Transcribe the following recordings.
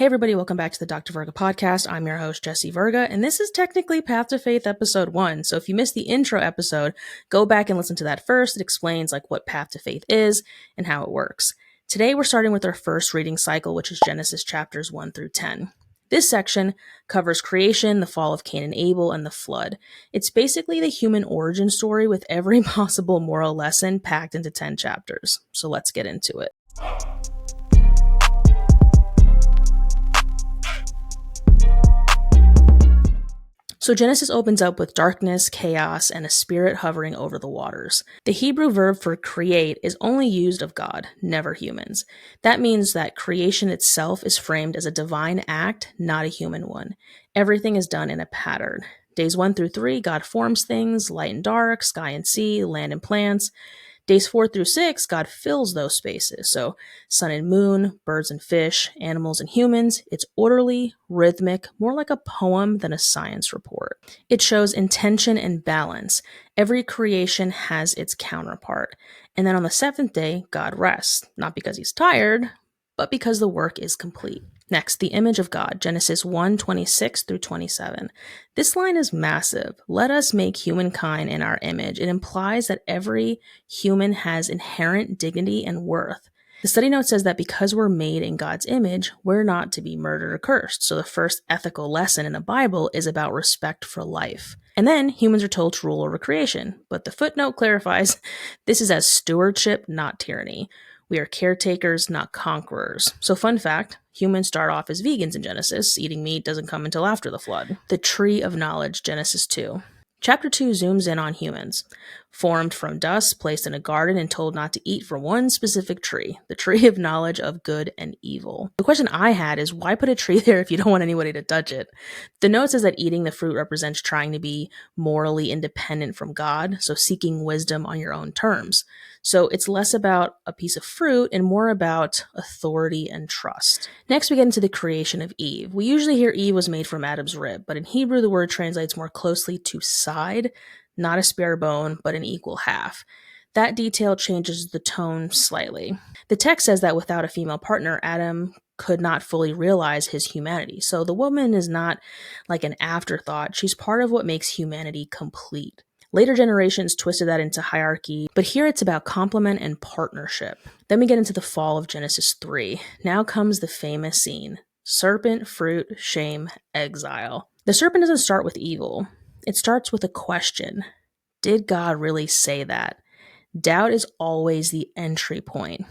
Hey everybody, welcome back to the Dr. Virga podcast. I'm your host, Jessie Virga, and this is technically Path to Faith episode 1. So if you missed the intro episode, go back and listen to that first. It explains what Path to Faith is and how it works. Today we're starting with our first reading cycle, which is Genesis chapters 1 through 10. This section covers creation, the fall of Cain and Abel, and the flood. It's basically the human origin story with every possible moral lesson packed into 10 chapters. So let's get into it. So Genesis opens up with darkness, chaos, and a spirit hovering over the waters. The Hebrew verb for create is only used of God, never humans. That means that creation itself is framed as a divine act, not a human one. Everything is done in a pattern. Days 1 through 3, God forms things, light and dark, sky and sea, land and plants. Days 4 through 6, God fills those spaces. So sun and moon, birds and fish, animals and humans. It's orderly, rhythmic, more like a poem than a science report. It shows intention and balance. Every creation has its counterpart. And then on the seventh day, God rests, not because he's tired, but because the work is complete. Next, the image of God, Genesis 1:26 through 27. This line is massive. Let us make humankind in our image. It implies that every human has inherent dignity and worth. The study note says that because we're made in God's image, we're not to be murdered or cursed. So the first ethical lesson in the Bible is about respect for life. And then humans are told to rule over creation. But the footnote clarifies this is as stewardship, not tyranny. We are caretakers, not conquerors. So fun fact, humans start off as vegans in Genesis. Eating meat doesn't come until after the flood. The tree of knowledge, Genesis 2. Chapter 2 zooms in on humans. Formed from dust, placed in a garden, and told not to eat from one specific tree, the tree of knowledge of good and evil. The question I had is, why put a tree there if you don't want anybody to touch it? The note says that eating the fruit represents trying to be morally independent from God, so seeking wisdom on your own terms. So it's less about a piece of fruit and more about authority and trust. Next, we get into the creation of Eve. We usually hear Eve was made from Adam's rib, but in Hebrew, the word translates more closely to side, not a spare bone, but an equal half. That detail changes the tone slightly. The text says that without a female partner, Adam could not fully realize his humanity. So the woman is not like an afterthought. She's part of what makes humanity complete. Later generations twisted that into hierarchy, but here it's about complement and partnership. Then we get into the fall of Genesis 3. Now comes the famous scene. Serpent, fruit, shame, exile. The serpent doesn't start with evil. It starts with a question. Did God really say that? Doubt is always the entry point.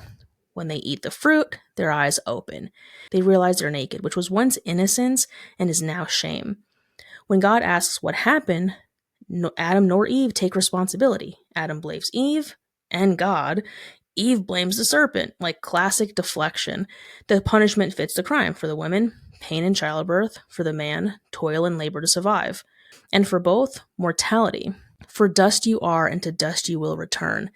When they eat the fruit, their eyes open. They realize they're naked, which was once innocence and is now shame. When God asks what happened, Adam nor Eve take responsibility. Adam blames Eve and God. Eve blames the serpent, like classic deflection. The punishment fits the crime. For the women, pain and childbirth. For the man, toil and labor to survive. And for both, mortality. For dust you are, and to dust you will return.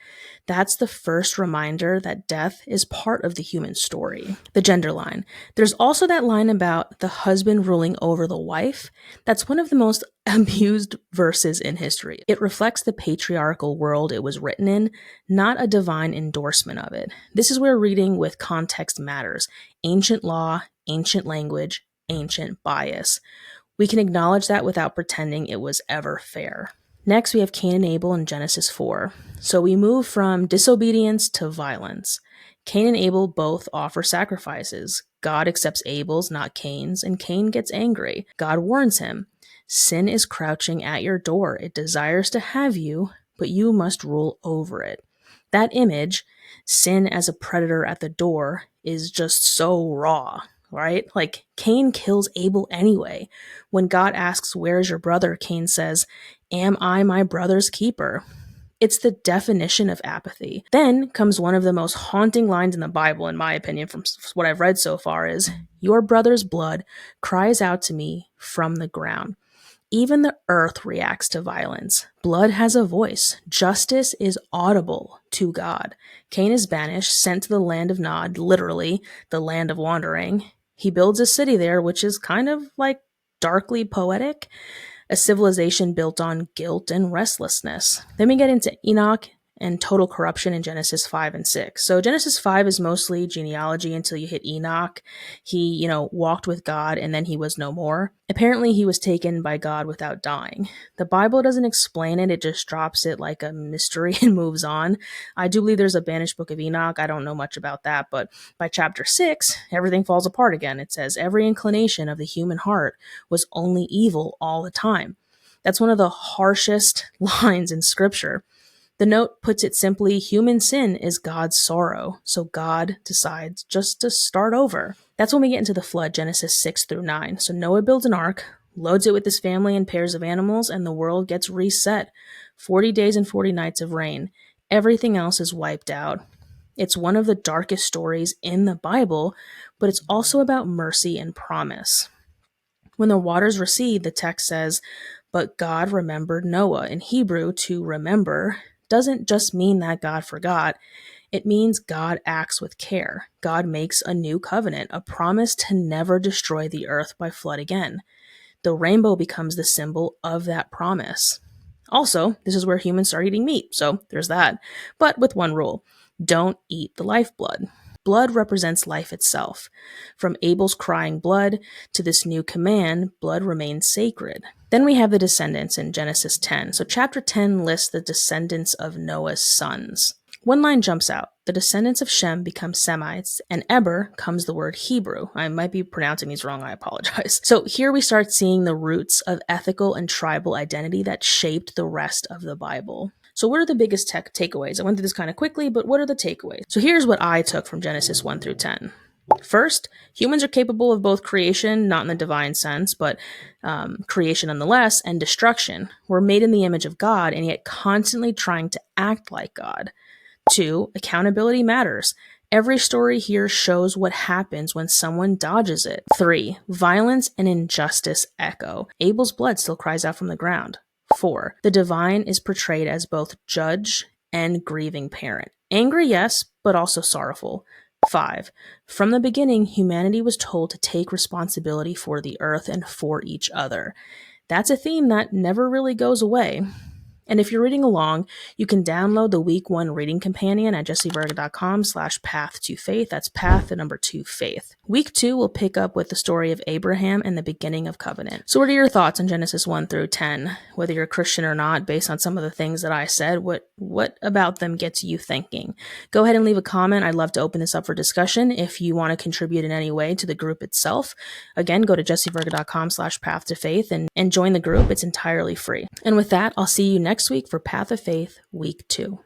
That's the first reminder that death is part of the human story. The gender line. There's also that line about the husband ruling over the wife. That's one of the most abused verses in history. It reflects the patriarchal world it was written in, not a divine endorsement of it. This is where reading with context matters. Ancient law, ancient language, ancient bias. We can acknowledge that without pretending it was ever fair. Next, we have Cain and Abel in Genesis 4. So we move from disobedience to violence. Cain and Abel both offer sacrifices. God accepts Abel's, not Cain's, and Cain gets angry. God warns him. Sin is crouching at your door. It desires to have you, but you must rule over it. That image, sin as a predator at the door, is just so raw. Right? Like, Cain kills Abel anyway. When God asks, "Where's your brother?" Cain says, "Am I my brother's keeper?" It's the definition of apathy. Then comes one of the most haunting lines in the Bible, in my opinion, from what I've read so far, is, "Your brother's blood cries out to me from the ground." Even the earth reacts to violence. Blood has a voice. Justice is audible to God. Cain is banished, sent to the land of Nod, literally the land of wandering. He builds a city there, which is kind of like darkly poetic, a civilization built on guilt and restlessness. Then we get into Enoch and total corruption in Genesis 5 and 6. So Genesis 5 is mostly genealogy until you hit Enoch. He, walked with God and then he was no more. Apparently he was taken by God without dying. The Bible doesn't explain it, it just drops it like a mystery and moves on. I do believe there's a banished book of Enoch. I don't know much about that, but by chapter 6, everything falls apart again. It says, every inclination of the human heart was only evil all the time. That's one of the harshest lines in scripture. The note puts it simply, human sin is God's sorrow, so God decides just to start over. That's when we get into the flood, Genesis 6 through 9. So Noah builds an ark, loads it with his family and pairs of animals, and the world gets reset. 40 days and 40 nights of rain. Everything else is wiped out. It's one of the darkest stories in the Bible, but it's also about mercy and promise. When the waters recede, the text says, but God remembered Noah. In Hebrew, to remember doesn't just mean that God forgot. It means God acts with care. God makes a new covenant, a promise to never destroy the earth by flood again. The rainbow becomes the symbol of that promise. Also, this is where humans start eating meat, so there's that. But with one rule, don't eat the lifeblood. Blood represents life itself. From Abel's crying blood to this new command, blood remains sacred. Then we have the descendants in Genesis 10. So chapter 10 lists the descendants of Noah's sons. One line jumps out. The descendants of Shem become Semites, and Eber comes the word Hebrew. I might be pronouncing these wrong, I apologize. So here we start seeing the roots of ethical and tribal identity that shaped the rest of the Bible. So what are the biggest takeaways? I went through this kind of quickly, but what are the takeaways? So here's what I took from Genesis 1 through 10. First, humans are capable of both creation, not in the divine sense, but creation nonetheless, and destruction. We're made in the image of God and yet constantly trying to act like God. 2, accountability matters. Every story here shows what happens when someone dodges it. 3, violence and injustice echo. Abel's blood still cries out from the ground. 4, the divine is portrayed as both judge and grieving parent. Angry, yes, but also sorrowful. 5, from the beginning, humanity was told to take responsibility for the earth and for each other. That's a theme that never really goes away. And if you're reading along, you can download the Week 1 Reading Companion at jessievirga.com/path2faith. That's path, the number 2, faith. Week 2 will pick up with the story of Abraham and the beginning of covenant. So what are your thoughts on Genesis 1 through 10? Whether you're a Christian or not, based on some of the things that I said, what about them gets you thinking? Go ahead and leave a comment. I'd love to open this up for discussion. If you want to contribute in any way to the group itself, again, go to jessievirga.com/path2faith and join the group. It's entirely free. And with that, I'll see you next week for Path of Faith, Week 2.